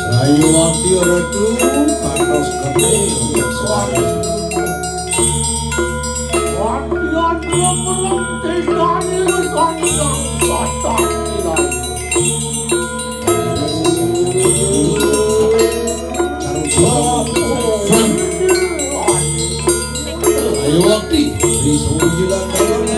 Sayuwati ratu kantos gede untuk suara. Wadian belum tidak disandang satan nilai. Ayo waktu di sembilan dalam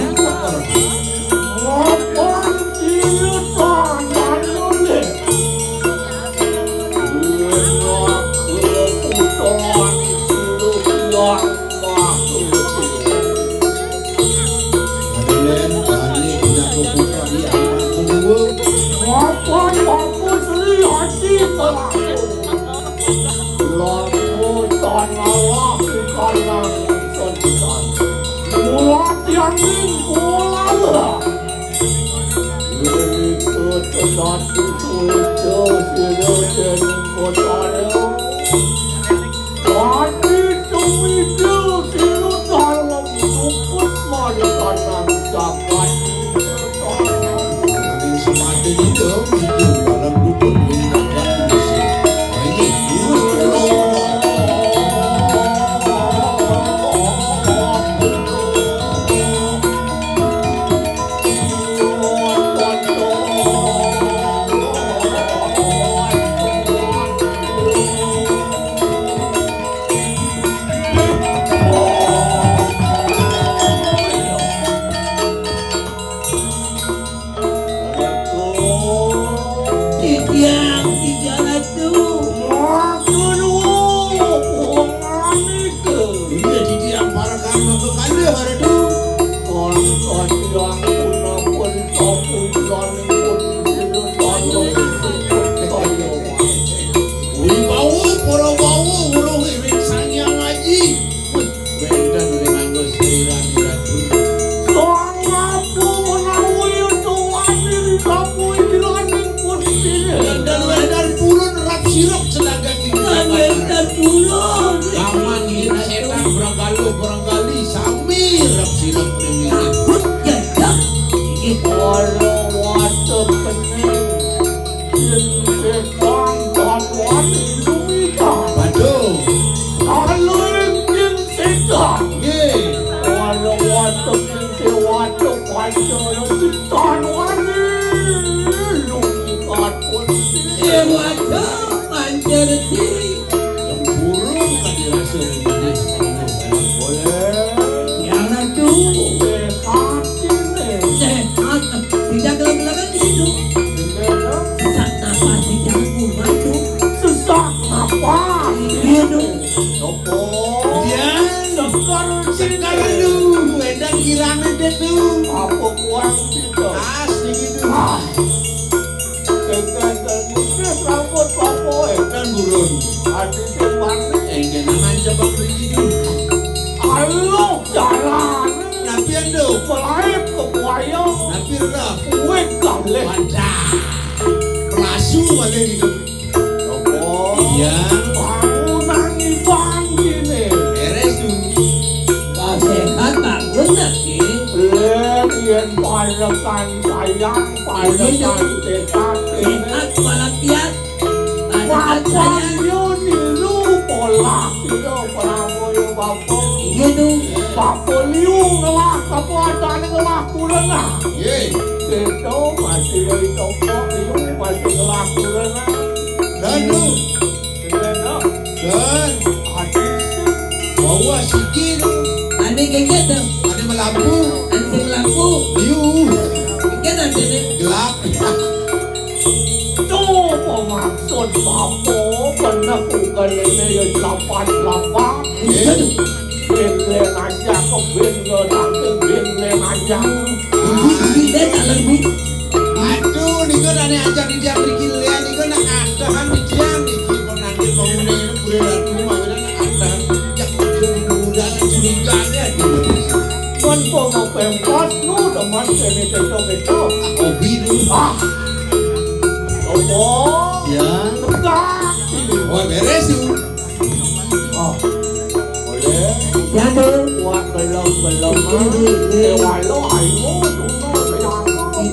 Jangan. Wah belum walau ayo tuh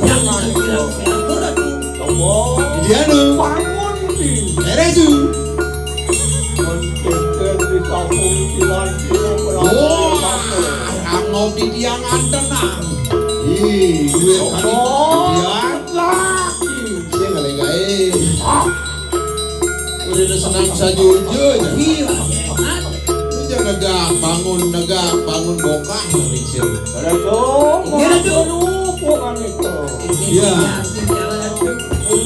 Jangan siapa tu. Idiano. bangun di Eresu. mencetak di kampung silan Wah, angop di tiang antenang. Ih, duit kali tiang. lagi Saya nggak legai. Udah senang saja aja. Iya, sehat. Negak bangun bokah dari sini. ada tuh Iya, tuh. bukan itu Iya. Jangan tu.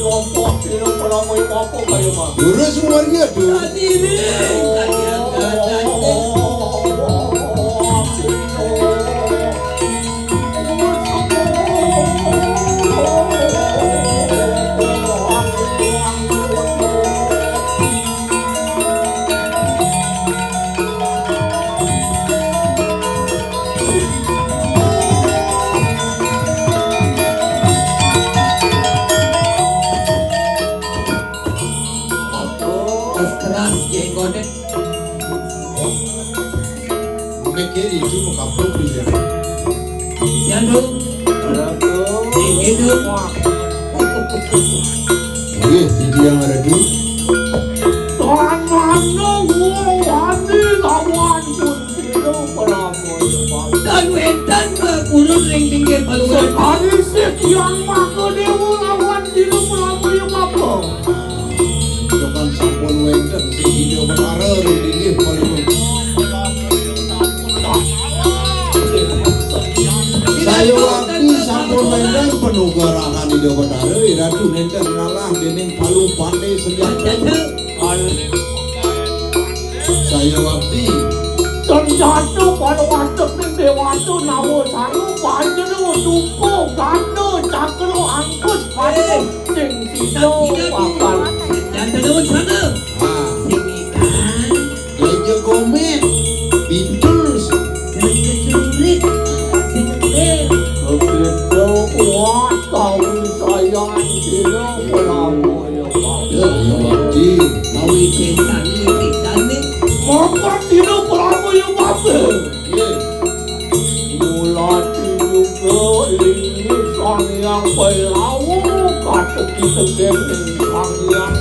lompok sini pernah mau apa kayak mah Urus keluarga tuh. Tadi ni. Tadi angkat. Keras jenggotet. Mikir itu mau kapal bisa. Jangan tu. ada tuh Tinggi tu. Iya, jadi yang ada tuh. tangan wani lawan pun tidak pernah mau Dan wetan kurus ring pinggir baluran. sekali sekian maka dewa lawan tidak pernah mau apa Jangan sampun wenten si video berara ini paling. Saya waktu sampun wenten penugarahan di Dewa Batara, iratu nenten ngalah dening palu pandai senjata. Jangan tu. Saya waktu senjata pada waktu ni dewa tu nawa selalu banyak duko ganda cakro angkus pada sing tidak bakal Jangan tu sana. ah Singikan. gereja gomet Beatles Kerja sulit. Singikan. begitu kuat kau sayang tidak pernah mau ya waktu Mawi pesan ni pesan ni. maka tidak pernah mau apa ya mulai juga ini sang yang pelau kata kita kembali sang yang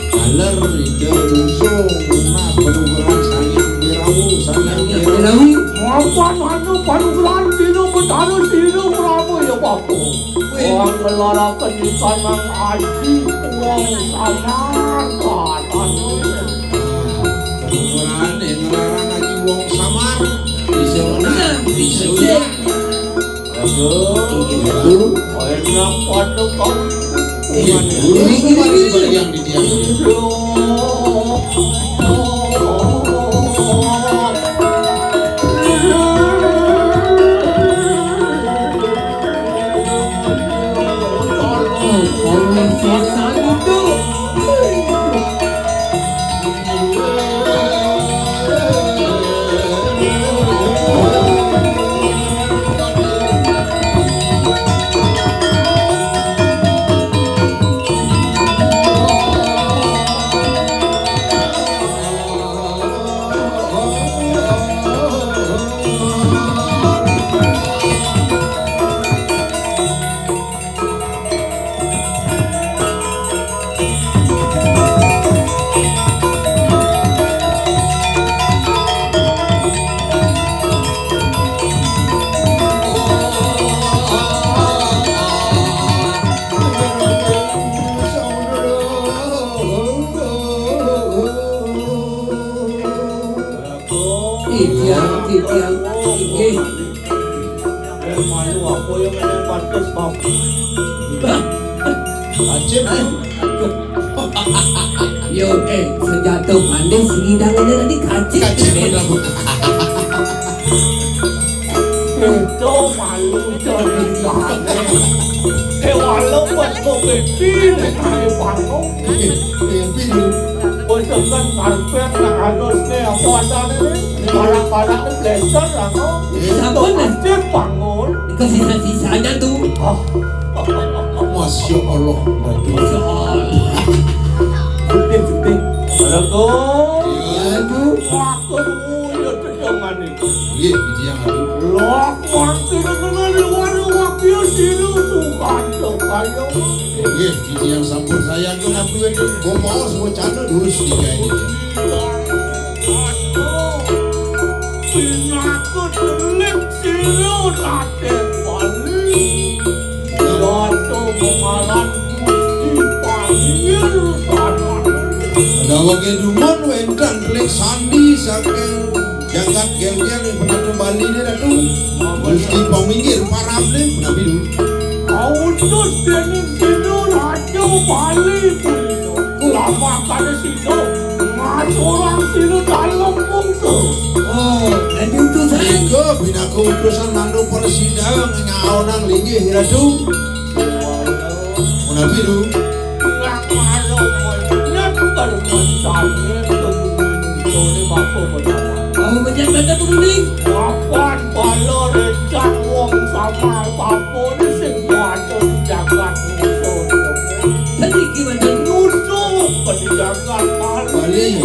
kaler ide rusung nas penugaran sangyang birawu sangyang Yang birawu berawi. Mapan hanya panugeran sino betara sino berapa ya bapu orang melarakan ikan yang aji uang samarkan penugaran yang ngelarang lagi wong samar bisa mana bisa udah aduh itu enak pada kau urus kembali sebagai yang di tiang Orang pesan itu. Tiang tinggi. malu apa yang ada batas bapu Acep Yo, senjata pandai segidang ini tadi kacip. itu malu cerita walaupun pemimpin kayak bangun Pasukan karpet yang harusnya yang buatan ini barang-barang blazer aku Sampun lah. Cip bangun Kau sisa-sisanya tu. Masya Allah Soal. Ada tu ya itu keruya jangan itu. Iya, itu yang ada. Lok waktu dengan waktu silu Tuhan kayo. Iya, itu yang sampun saya tuh ngaku itu. Gua mau semua channel lurus tiga ini. Aku telik silu raden balik. Jatuh mengalanku dipanggil kanan. Ada wakil dumon wendan klik sandi saking jagat gel-gel yang pernah kembali dia datu. Mesti peminggir parab nih pernah biru. Kau terus dening silu raja balik pulido. Lama kada silu ngas orang silu dalam bungku. Oh, dan utusan. Iko bina keutusan mandu persidangan ngaonang linggih ratu. Pernah biru. Nggak malu menyet bermencari kebunuh ini bapak berdua. Kamu menjadi penuling. Kapan bala rencang wong sama bapak ni sing waduh jagat musuh. Tadi gimana? Musuh penjagaan balik. Balik.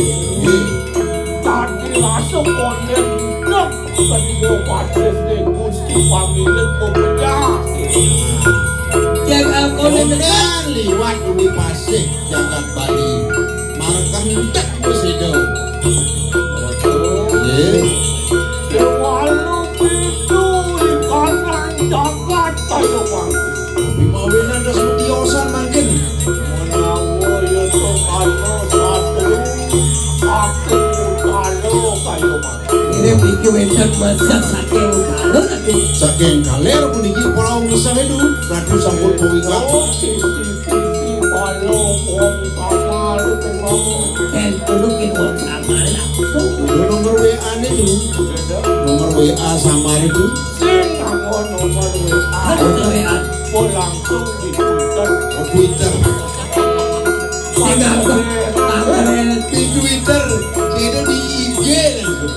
Tadi rasa konen nak kedua batis ni gusti pamilin pembedah. Jaga kau dan dekat. Kemudian liwat umi pasik jagat Bali. Markan tak bersedo. Ye. Dewalu itu ikanan jagat kayu bang. Bimawinan dah semutiosan makin. Menawa itu kalau satu kalau kayu bang. Kirim iki wendan masak saking kalau aku. Saking kaler puniki pulau ngesah itu. Ratu sampun pengikap. Oh kisi-kisi kalau wong sama lu tengok. Dan tunukin uang sama langsung. Nomor WA itu. Nomor WA samar itu. Sing nganggo nomor WA. Kamu tahu ya? Oh langsung di Twitter. Twitter. Sehingga aku tanggalnya. Di Twitter. Tidak di IG langsung.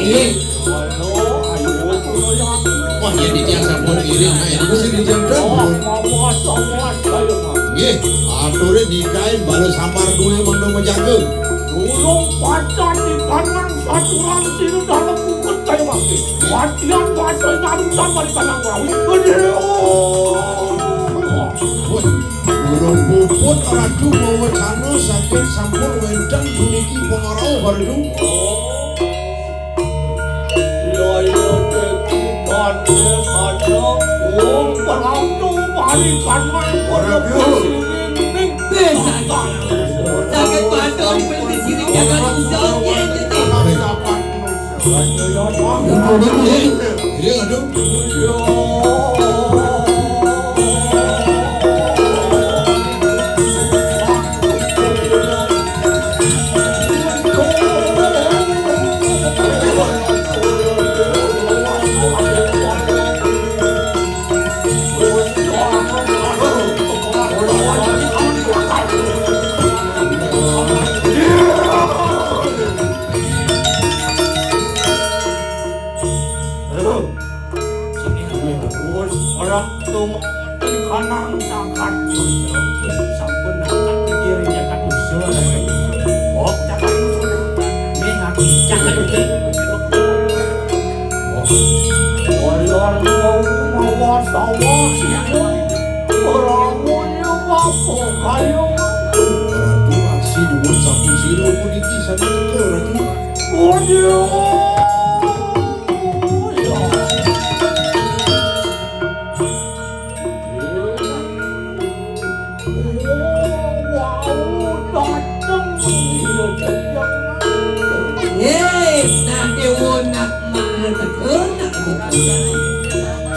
Halo, ayo puno yang. Wah ya di tiang sampun kirim. Nah ini mesti dijemput. Mawas kayu mah. Ye, aturnya nikahin baru samar dulu mandong menjaga. Durung pacar di kanan saturan sini dalam bukit kayu mah. Latihan bahasa narutan balik kanan rawi. Gede. Woi, burung puput orang tu bawa cano sakit sampur wendan puniki pengarau baru tu. Yo tekikan ada wong perautu balik kanan kono sini. Besa. Sakit padon beli sini jangan usahanya jadi. Ini aduh. Orang tua kanang jagat musuh sampun akan diri jagat musuh. Oh jagat musuh. Ini ngaku jagat musuh. Orang mau sawah siapa? Orang punya bapak kayu. Orang tu aksi dua sapu siro puniki sana teka ratu. Waduh. Nanti wonak mana terkena bukan.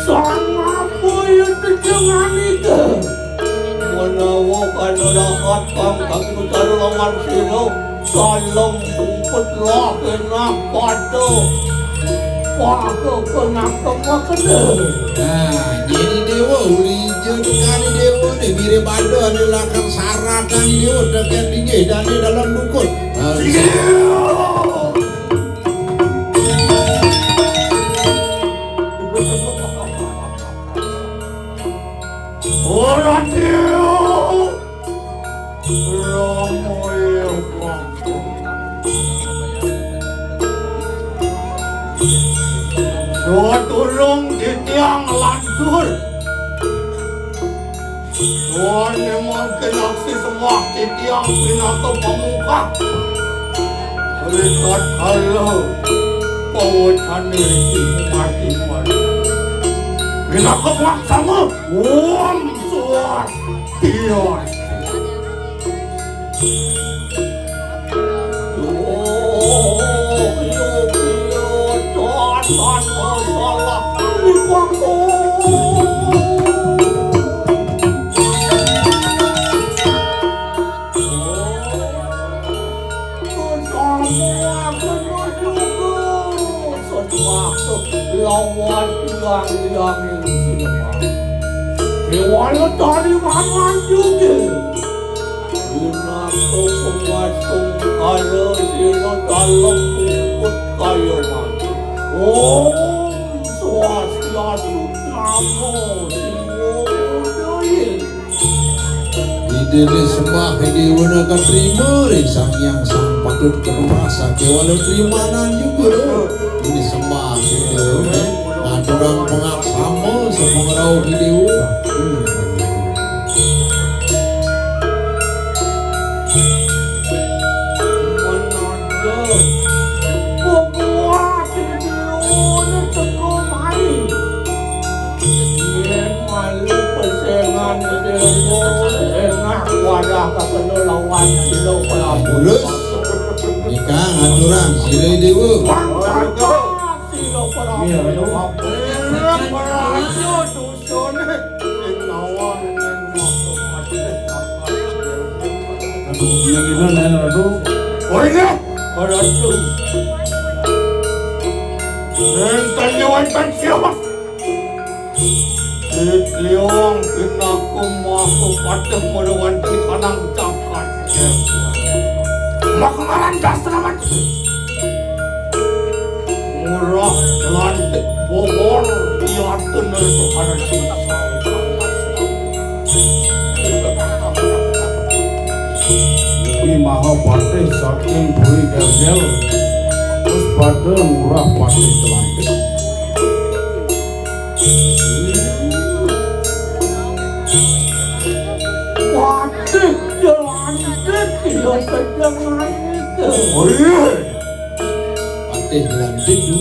Sama apa yang terjangan itu? Menawa kanurahat kang kami utarawan siro salam umpet lah kena pada pakai kena kemakna. Nah, jadi dewa uli jadikan dewa ni mirip ada adalah kan sarakan dewa dekat tinggi dan di dalam dukun. Orang dia Romo yang Dua tulung di tiang lantur. Tuhan memang kenaksi semua di tiang pinaka pemuka. Berikat kalau pawacan itu mati mati. Pinaka maksama wam suas tiang. Lawan yang siapa? Dewan dari mana juga? Ina kau kalau sila dalam bukut kayu mati. Om Swastiastu Namo Siwodoye. Idene sembah dewana katrima sang yang sang patut kerasa kewalau terimanan juga. Ini sembah dewana aturang pengaksama semengrau dewa. Wadah kakeno lawan silo Mulus nikah aturan silai dewa. silo pelabuhan Liong kinaku maku patah melawan di kanang cakar. Makamaran dasraman. Murah lantik bobor dia tenar Tuhan Ini maha patih saking buri gel-gel. Terus pada murah patih telantik. Patih lantik tu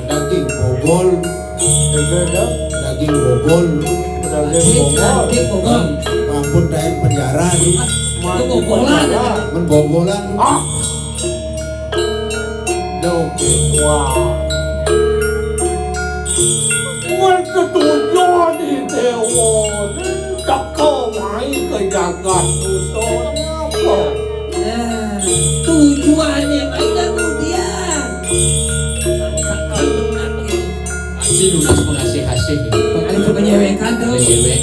daging bobol, daging bobol, Cantik pokok. mampun daerah penjara tu Itu bobolan. menbobolan. Tujuan di dewa tak kau main ke jagat usahanya kau. Nah, tujuannya mainan kemudian. Sakal dengan Pasti lunas mengasih-asih ini. pengen kepenyewekan tuh. Cewek.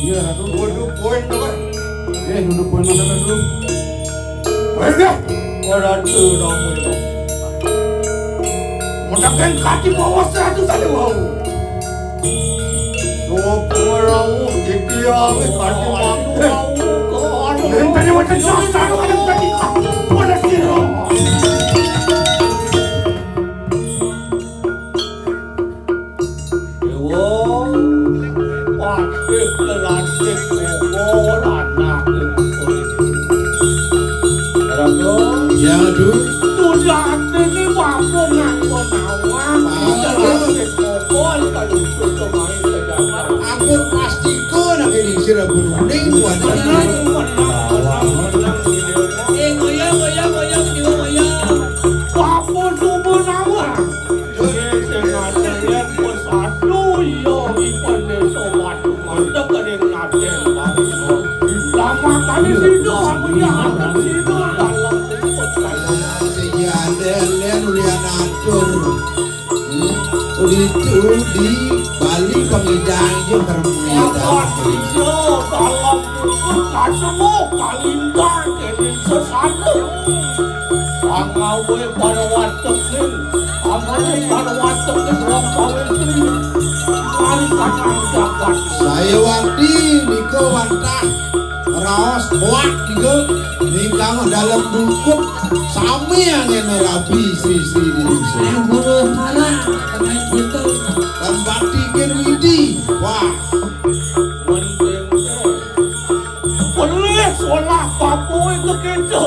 Iya Ratu. Duduk poin mana dulu? Mendapatkan kaki bawah 100 saja wow. So pengarau di tiang kaki makan. Nentanya macam jasa ada kaki pada siro. Dewa pakai kelantik bobol anak itu. Ratu. Ya tu Sudah ini mampu ngaku nawang. Bobol kalau sudah main ke jalan. aku pasti kau nak ini sirap kuning buat Goyang, dia goyang. Papo subuh nawang. Sengaja bersatu yo ipane sobat mantap kering naden bangsa. Lama kali sido aku jahat sido dalam sejalan ulian atur. Itu di Bali pengidang je termedang. dalam kasemu kalindang kering sesatu. Pangawe pada watekin, amalnya pada watekin orang pawestri. Mari kanang jagat. Saya wadi niko wantah raos buat niko nikah dalam bungkuk sami yang rabi istri-istri di Indonesia. Yang bunuh malah dengan itu. Dan batikin widi wah Penting boleh sekolah papu itu gitu.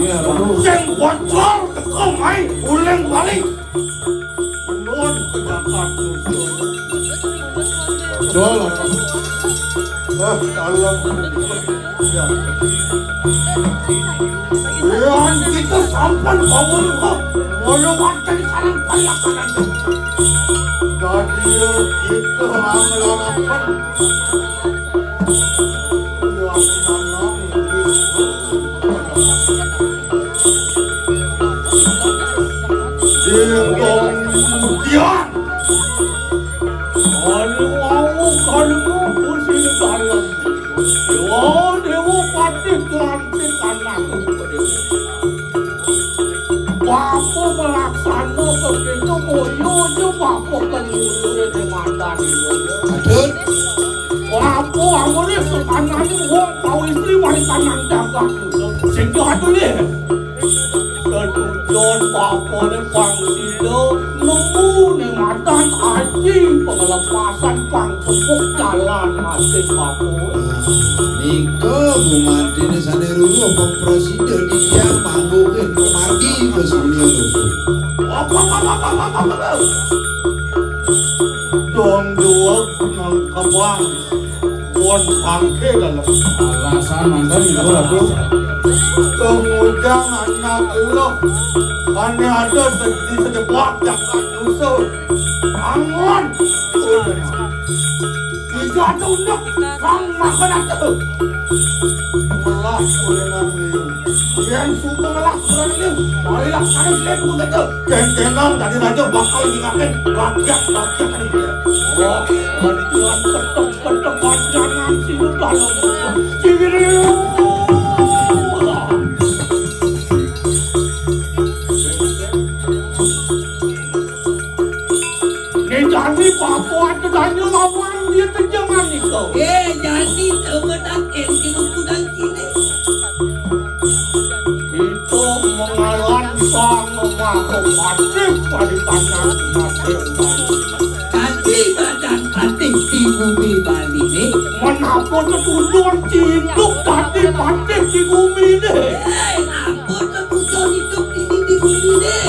Iya, lalu Yang bocor teko mai ulang balik. Menun ke jagat dolar. Kalau ya, yang kita sampan bangun kok. Walau wadah di kanan payah kanan. jadi itu amalapan. Kemudian kalau kursi dalam dewa pati kelantik kanan Bapak melaksana begitu moyo bapak kemudian di mata adun Bapak amulnya sekanan wong kau istri wanita nang jaga sehingga adulnya Don Bapak ni pangsida nemu ni matan aji pengelepasan pang tepuk jalan mati Bapak. niko bumati ni sana ruru bang prosido di dia manggukin margi ke sunia lu Apa? Dong dua nang kabang, buan pangke dalam alasan mantan itu lalu. Kemudian anak lo, hanya ada di sejebak jagat nusa. Angon! Tiga tunduk sang makan itu. Malah kulinan ini. Yang suku ngelak surat ini. Marilah sana sini buku kata. Kenang tadi raja bakal ingatkan rakyat tadi dia. Wah, bantuan ketok-ketok jangan sini dalam. Ciri. Jadi Bapak ada tanya lawan dia terjangan itu. Jadi temenan kinu dan kini. Kita mengalan sang mahapati pada tanah mati. Kati badan pati di bumi Bali ni. Menapa ketujuan cinduk tadi mati di bumi ini? Apa kebutuhan hidup ini di bumi ni?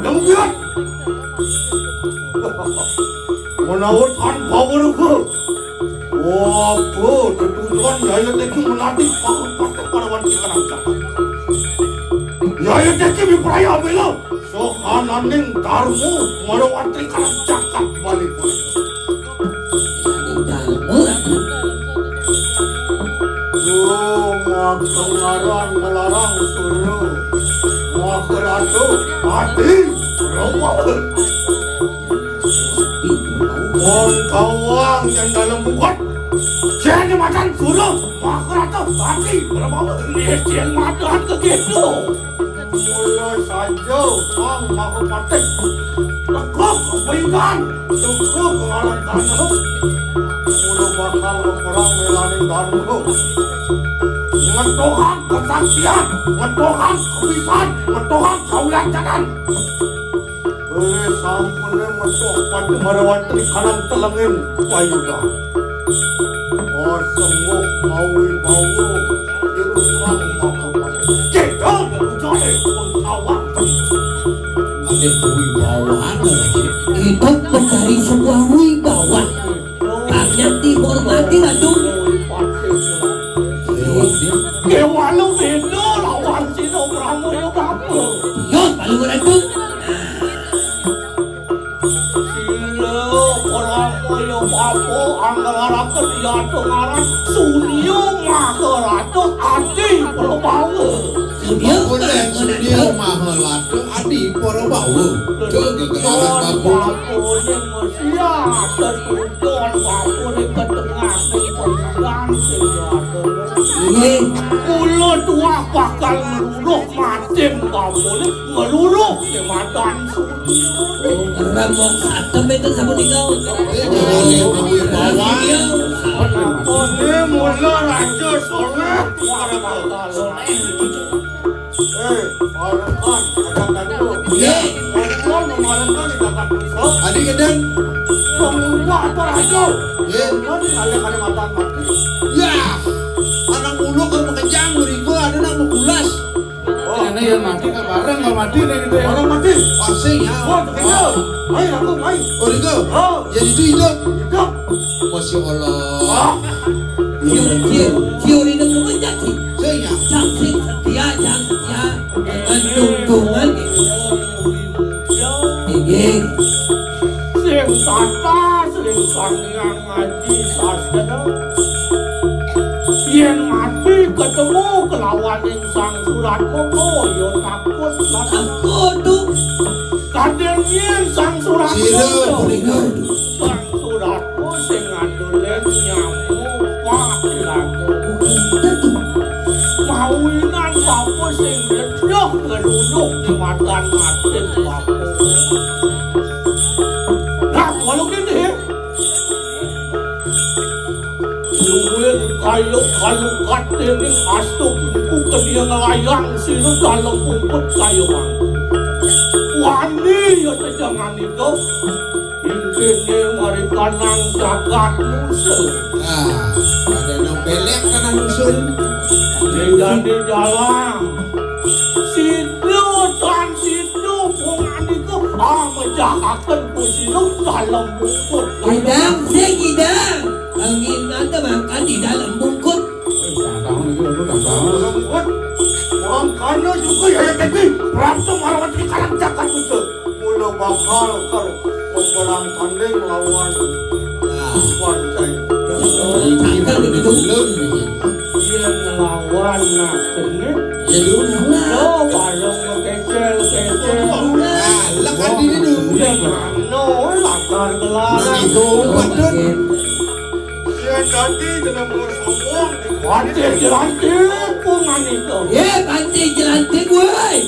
Lembiat! Menawarkan power ke? Wah, ketujuan yaya teki melatih partai pada wanita kanan jagat. Yaya teki berperaya bela. Sohananing darmu merawati kanan jagat balik. Jadi dalam Mak pengaran melarang sulu. Mak keratu mati rawat. Wong kawang yang dalam bukot. Jadi makan suruh, makan mati berbawa lecen makan ke gitu. Mulai saja sang mahapati. Tekuk kebaikan. Cukup pengaran tanah. Mula bakal perang melaning darmu. Ngetuhan kesaktian, ngetuhan kebisan, ngetuhan kaulancakan. Sampune metuh pada merawati kanan telengin payuda. Oh sungguh maui bau irusang mahapati. Kita berjaya mengawal. ada kewibawaan lagi kita mencari sebuah wibawa. Banyak dihormati aduh. lewati Kewalau beda lawan Sino Pramoyo Bapak. Yo, paling aduh. Sino Pramoyo Bapak anggara kerja dengaran Sunyo Maharato Adi Perbawa. dia Boleh dia mahal ada adi para bawa. Jaga kenalan babu. Ini Mesia tertujuan bapu di ketengah penggunaan senjata. Ini Ulo tua bakal meluluh macam bapu ni meluluh di madan ramong satem itu sabun kau. Jangan bawa bawa. Ini mula raja soleh para bakal. Orang kan ada tadu. Ya, Orang orang kan dapat musuh. Adik kedeng. Pemuda atau raja. Ya. Mana kali madan mati. Ya. Anak mulu kan mengencang beriku ada nak mengulas. Ini yang mati kan bareng kalau mati nih gitu ya. Orang mati. Pasing ya. Oh, begitu. Main aku main. Oh Riko. Oh, Jadi itu hidup. hidup. Masya Allah. teori itu menjadi Sehingga. jangan setia, jangan setia dengan tunggungan ini. Sing tata, sing sangyang ngaji sastra. Yang mati ketemu kelawan yang sang surat yo takut takut. Aku tuh Kadang yang sang surat Sila Riko. sang surat sing ngadulen nyamuk mati lagu. Mawinan bapu sing renyah ngelunuk di madan matin bapu. Nah, kalau gini, luwih kayu katening astuk buku dia ngelayang sinu dalam bungkut kayu mang. Wani ya jangan itu. Ini mereka nang jagat musuh. Nah, ada yang belek kanan usul. Dia di jalan. Sidu pungan itu menjahatkan pusinu dalam bungkut. gidang, saya gidang. Angin anda makan di dalam bungkut. Tahun itu aku tak tahu. Makanya juga ya tadi Prabu Marwati kalang jagat musuh. Mula bakal kar memperang tanding lawan Nah, Wancai. Cakap begitu. belum. Dia ngelawan nak sengit. Ya dulu. Lo balong kecil. Nah, lekat diri dulu. Dia ngano lakar Nah, gelarang. itu patut. Dia jadi dengan sombong. Wanti jelantik pungan itu. Ya, pantai jelantik woi.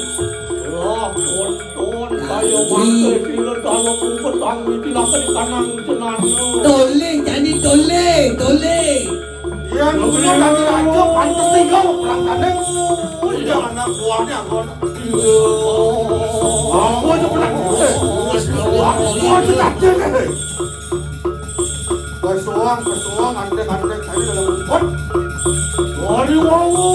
Tonton kayu mantai sila dalam bungkut angin tilaka di kanan jenano. Tole, jadi tole. Dia dulu lagi raja pantas tinggal perang tanding. Dia anak buahnya kan. Aku aja perang. Aku aja takdir. Pesuang antek tadi dalam bungkut. Wali wawu.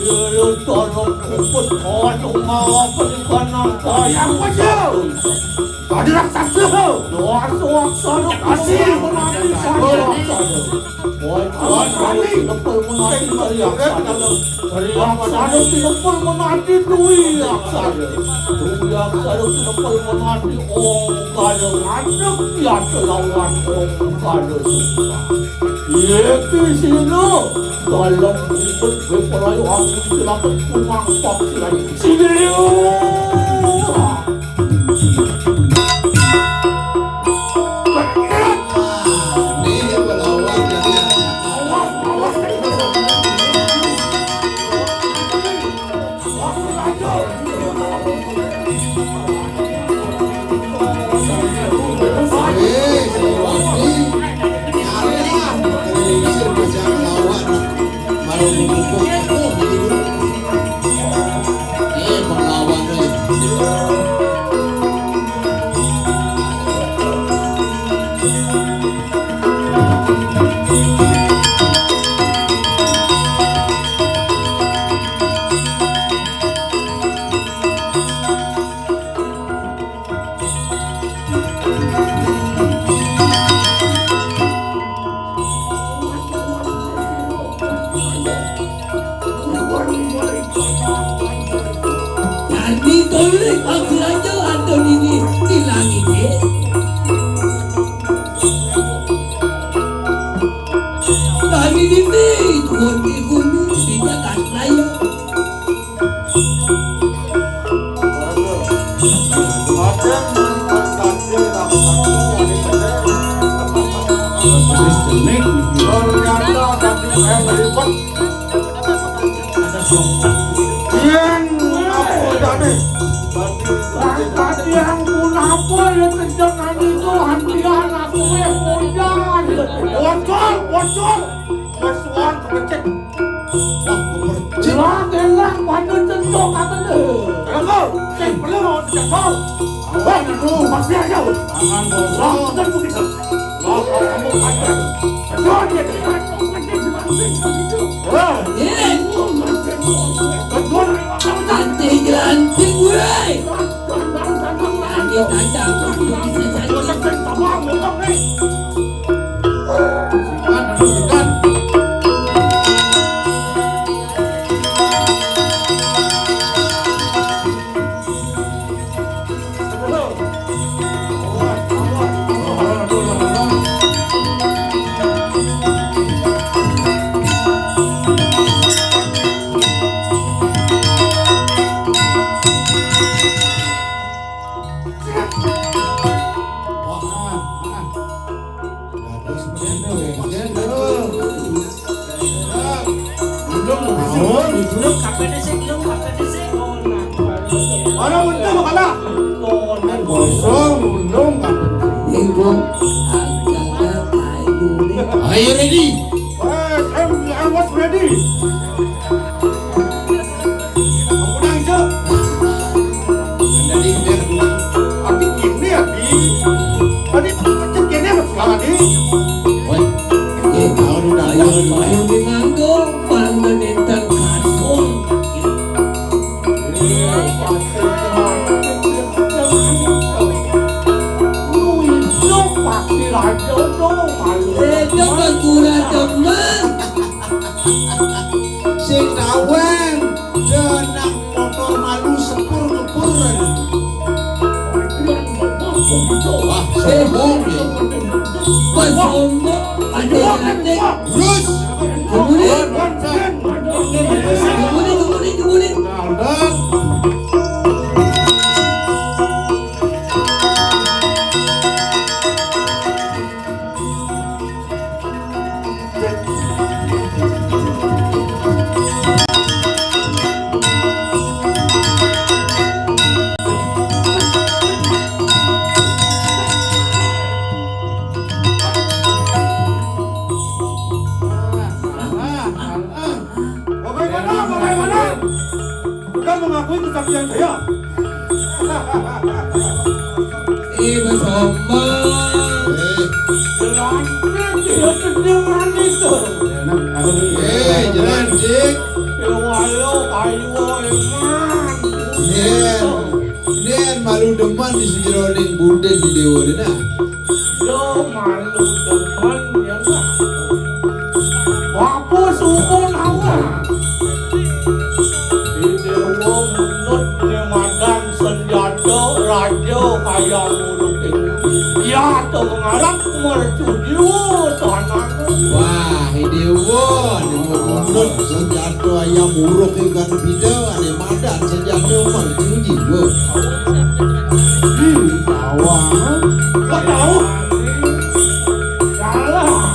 Dia tolong bungkut kau mau penikanan sayang wajah. Tadi raksasa. Doa sana kasih menanti saya. Menanti lepul menanti teriak sana lepul menanti teriak sana. Teriak sana lepul menanti kada ngadep ya lawan kada susah. Yeki sini dalam bukit berpelayu angin silakan kumang pak silai. Sini. Nih melawan jadi. Siliwangi. Nyarilah. Diusir bisa melawan. Mau memukul aku gitu. Melawan deh. Jadi tole aku raja atau di langit ya. Kami ini turun di bumi di jagat raya. Yang kenapa ya kejangan itu hantian aku yang modal. Wacol. Kesuan kecek. Gelang pada tentu kata deh. Kenapa? Saya belum mau cakap. Awan dulu pasti aja. Tangan bosong dan begitu. Kamu ada. Kesuan dia kesuan. Nanti gelanting gue. Nanti tandang aku bisa jadi. Orang untuk makalah. Bosong belum. Are you ready? I was ready. Aku dah hijau. Dari der Adi gini Adi. Adi macam gini macam Adi. Woi. Tahu dah. Ayo nganggo panentan kasong. Dapat kurang teman. Sing kawen jenang motor malu sepur kepuran. Wah, sombong ya. Pasombo ade. Terus Kemudian. Dan bagaimana? Bukan mengakui kesaktian saya. Pasombo. Dia kedengaran itu. jalan dik. Walau kayu eman. Nen malu deman di sejeroning buden di dewa dena. Yo malu depan ya nak. Wapo suku nawa. Di dewa menut nemadan senjata raja kaya mulukin. Ya tengarap mercuju tanah. Wah, dewa munut senjata ayam muruk ikan bida ane madan senjata mercuji wo. Awang. Kau tahu? Salah.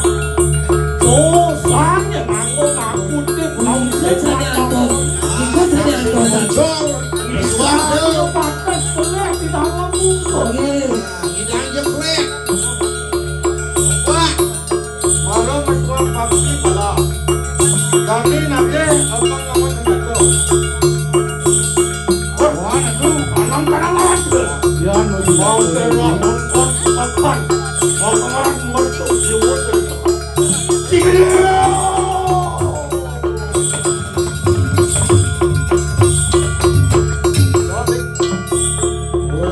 Dosannya ngaku di pulau Sediato. Ikut sediato. Jol, suara batas pelek di dalam muka. Oke. hidang jeklek. Wah, Malam mesra pasti bala. Kami nanti apa kamu senjata? Wah, itu anam tangan. Ya, mau terang untuk kapan? Mau kemarin mertu jiwa terus.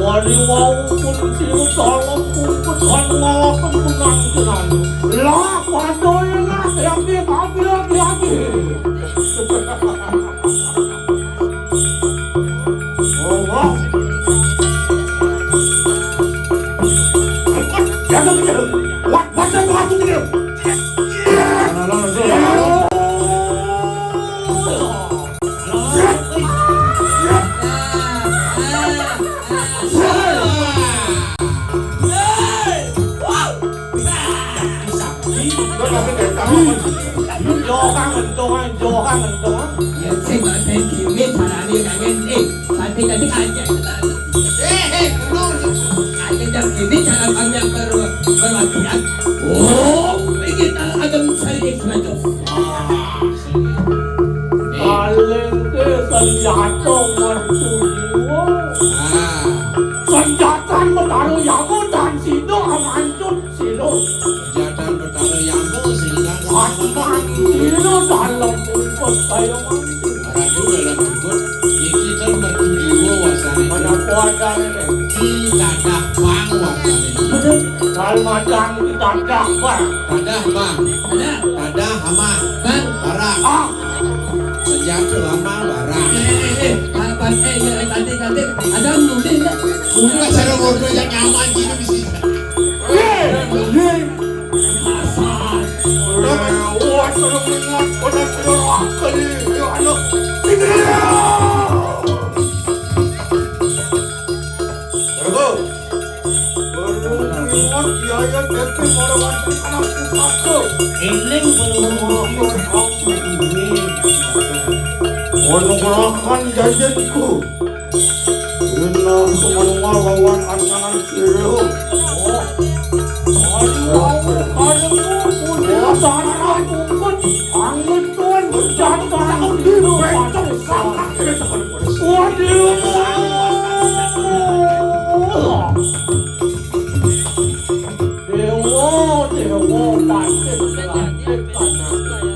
Wali wau pun siu dalam kumpulan walaupun pengantinan. Lah padoyna yang dia kabel lagi. Oh wah. Jangan begitu. Wat macam batu begitu. Ah. Nó là cái kẻ tao vô khăn mình tung á, vô khăn mình tung á. 생각해 김이 잘하니 가겠니? 나한테 가지 아니 김이 잘한 방향 berwakil. Oh, ini tak agam sari ikhlas. Paling ke senjata mercujiwa. Senjata bertaruh yamu dan sido amancut sido. Senjata bertaruh yamu sehingga Atman sido dalam bungkus kayu mandi. Raju dalam bungkus kita berjudiwa wasani. Mana kuadar ini? Kita dah bang wasani. Kalmadang kita dapat. Tadah bang. Tadah hama. Bang, Barak. Ah, Senjata lama barak. apa tadi ada nulis tak? Bukan cara bodoh yang nyaman gini bisa. Asal. wah suruh ingat pada suruh akal ya anak. Ingat biaya tapi marawan anak pusaka. Eling Menunggukan janjiku. Ina semua lawan ancaman siru.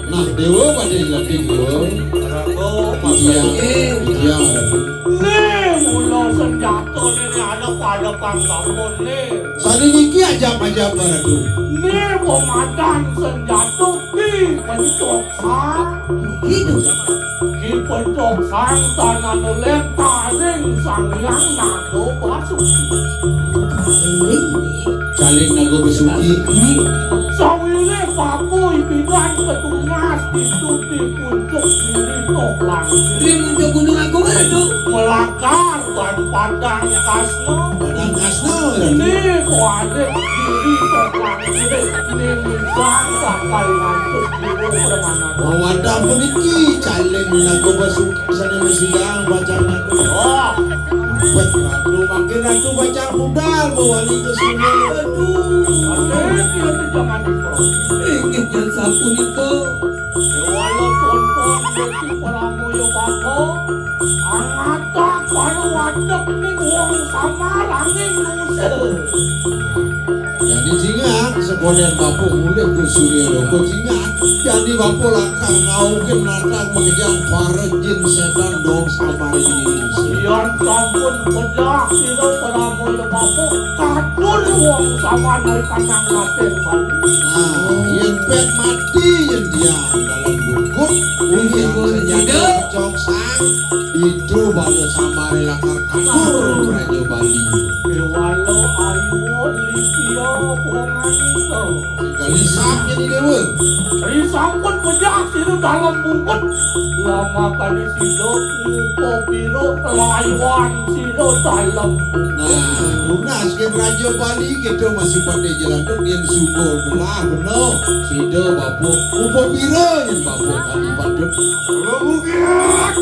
Nah, dewa pada dilatih dewa. Yang ada. Saling iki ajab-ajab baratu. hidup. Pencok sang tangan lentah ring sang yang nago basuki. Saling nago besuki. Sawile papoy bidan ketumas dituti puncuk diri tok langit. Rimuncul gunung aku mana tu? Melakar ban padang kasno. Padang kasno. Ini kuadek diri tok langit. Ini misang kakal ngantuk diri permana. Wadah puniki saling nago besuki sana sidang baca nago. Oh, Wah, ratu makin ratu baca budal bawali ke sini. Aduh. adek dia tu jangan diproses. Ingin yang sapu itu. Walau tonton besi peramu yo bako, angata kalau wadak ni wong sama langit nusa. Jadi jingat sekalian bapu mulai ke surya doko jingat. Jadi bapu langkah kau ke menatang mengejar para jin setan dong sama ini. Sian sampun bedak sila peramu yo bako, katul wong sama dari kanang laten balik. Nah, yang pet mati yang diam dalam bukut. Yang senjata cok sang itu baru sama relakar kabur Raja Bali. Walau ayu lipia bongan itu. Kali saknya di dewa. Dari sampun bedak sila dalam bungkut. Lama kali sila muka biru layuan sila dalam bungkut. Nah, lunas ke Raja Bali kita masih pandai jalan tu yang subur belah benar. Sida bapu upo bira yang bapu kali patut. Bukit.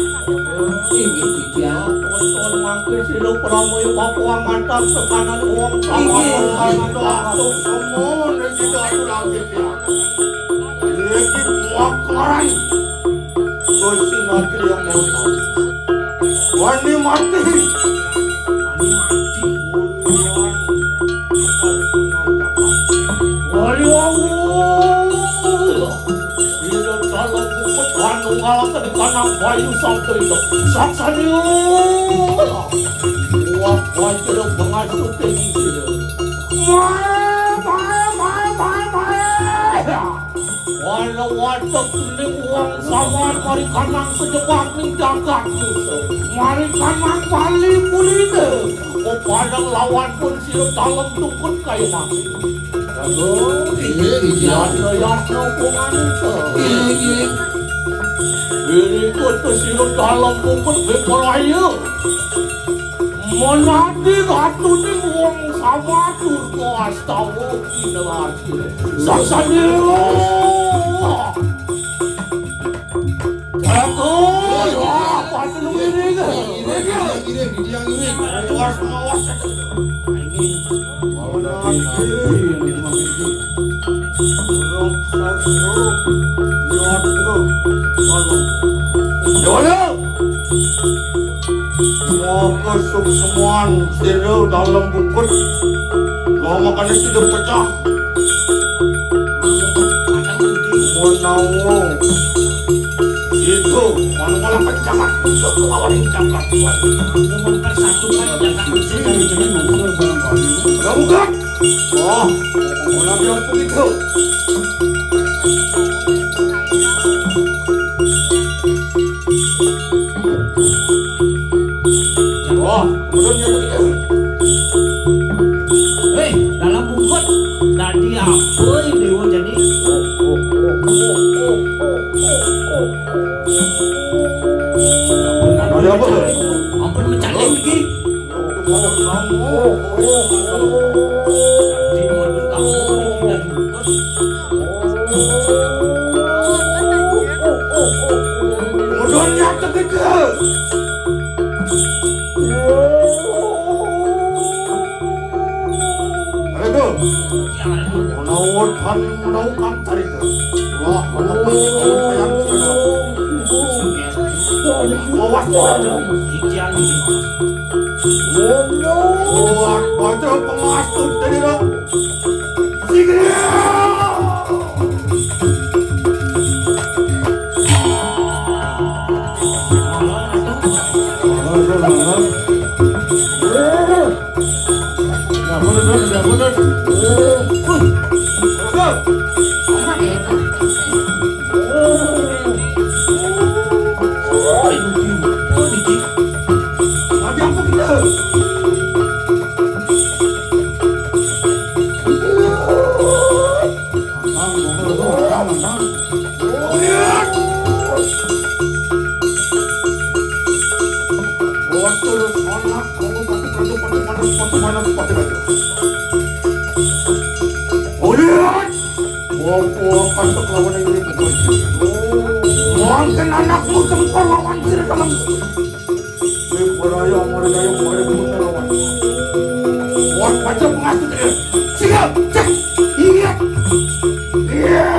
Ingin tiga. Tonton mangke sila pramoy bakuang mantap tekanan uang sama kanan langsung semua dan tidak ada lagi dia. Lagi muakaran. Kosi nanti yang mau tahu. Wani mati. Wani mati. Wali Hidup dalam bukit wanu ngalak di kanang bayu sampai itu. Saksanya. Wah, wah tidak mengasuh tinggi sila. Walau wadah kuning uang sawan mari kanang sejebak ning jagat musuh. Mari kanang bali mulida. Oh padang lawan pun sila dalam tungkut kayu mati. Yasno pungan itu. Ini tu sila dalam tungkut bekolaya. Monadi gatune wong sama turko astawa kinawasi. Sasane. Aku apa lu ini? Awas awas. Semoga suksemuan stereo dalam bungkus. Kalau makannya sudah pecah. Menawo. Itu malah penjahat untuk melawan penjahat. Mempersatukan penjahat kamu kan? Oh, mana bilang begitu? Oh, kemudian begitu. Hei, dalam bungkut tadi apa dewa jadi? Ada apa? Ampun mencalek lagi. Tadi nomor kamu dari bungkut. Kemudian nyata begitu. Aduh, menaukan tarik. Wah, menaukan sayang sudah. Awas, Ikian wah, baca pengawas tu tadi dong. Sigil. Mungkin anakmu sempur lawan diri dalam Beraya meraya mereka lawan. Wah, baca pengasuh dia. Siap, cek, ingat. Iya.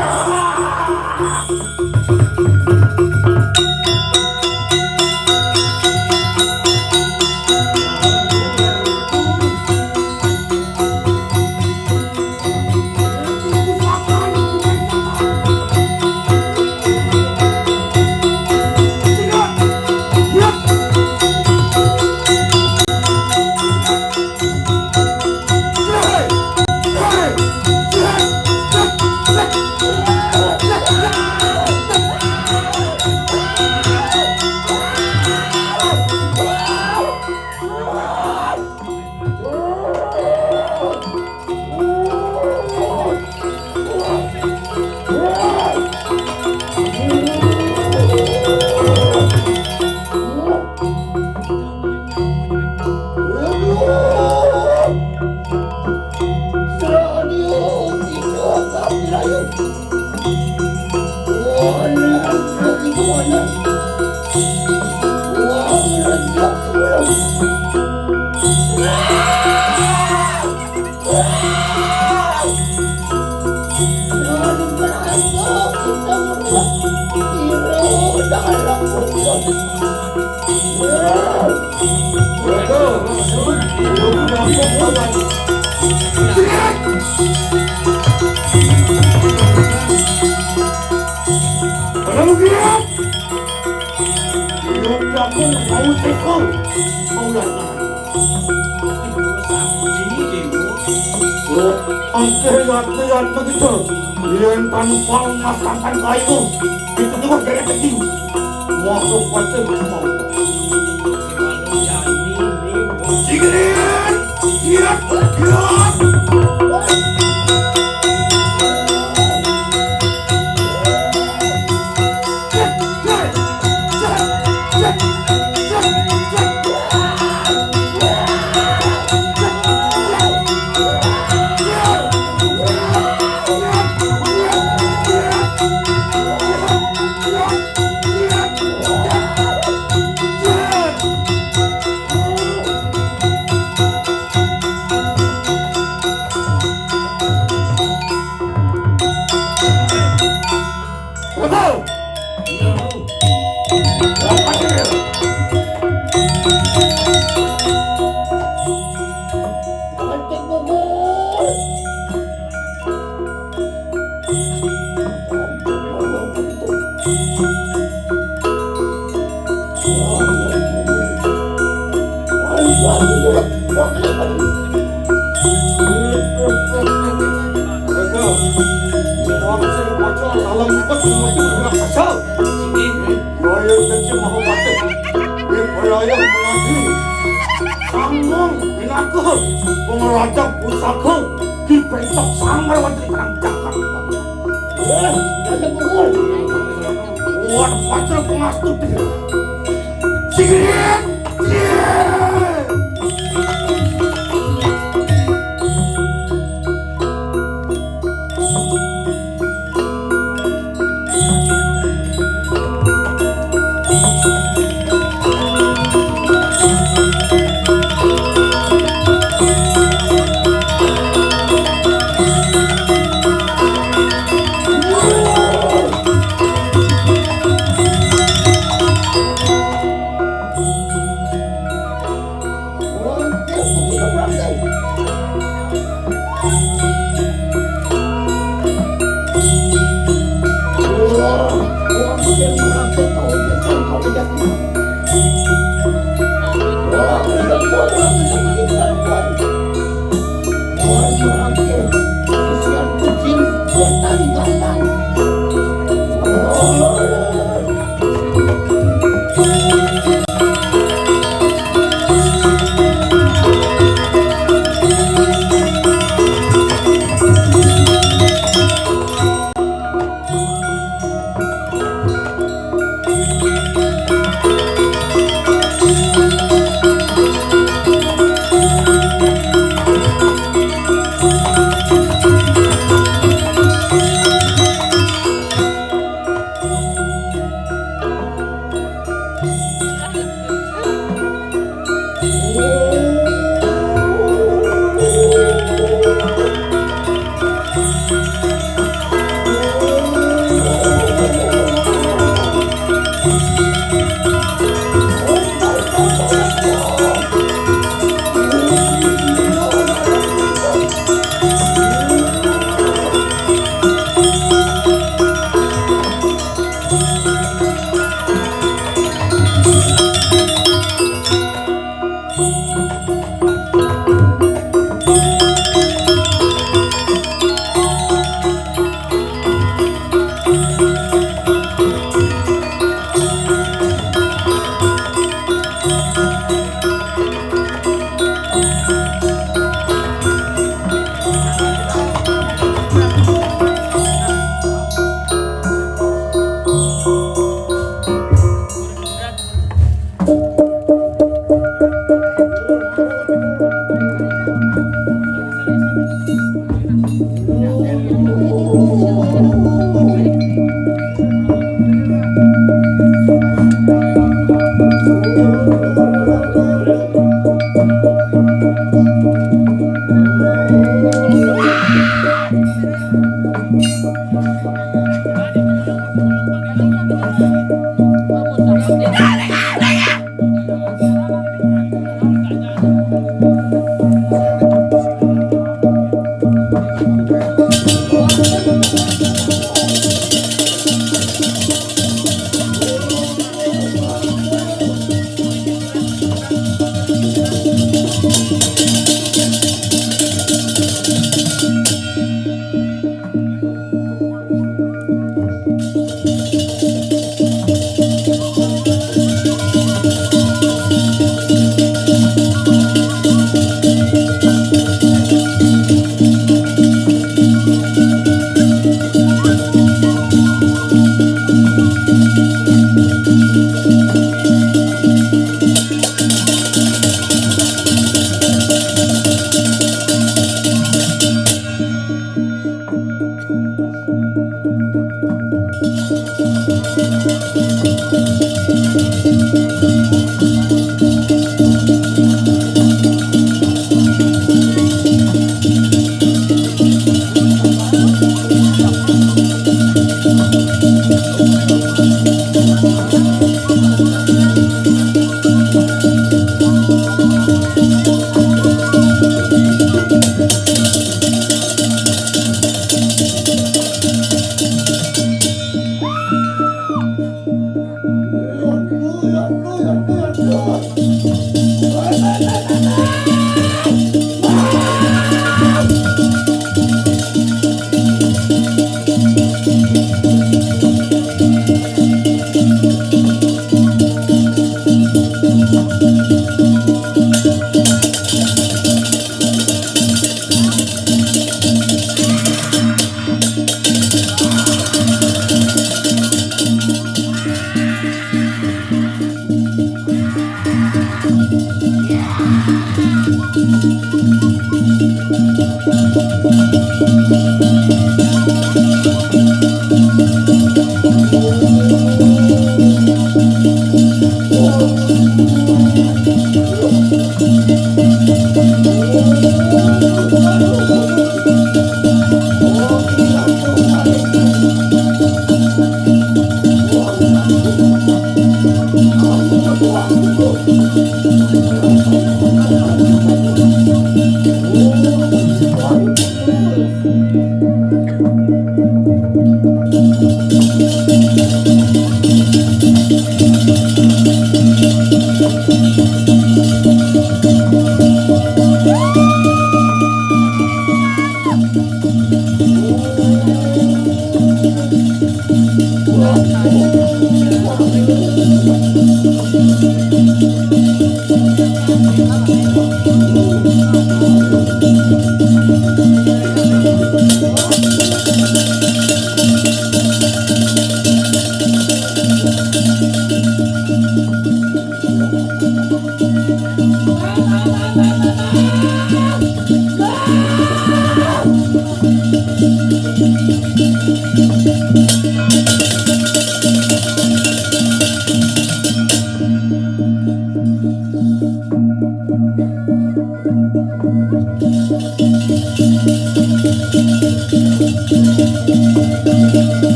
Lihat begitu, lihat tanpa memasangkan kayu, itu juga dari kecil. Masuk pasti mau. Sigit, lihat, lihat. mesti bilang kasar. Saya janji mau mati. Wilayah menanti. Sambung binaku pengeraja pusaka di bentok sanggar wajib terang Jakarta. Ada pukul. Buat pacar pengastu dia. Sigit.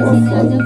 Bang.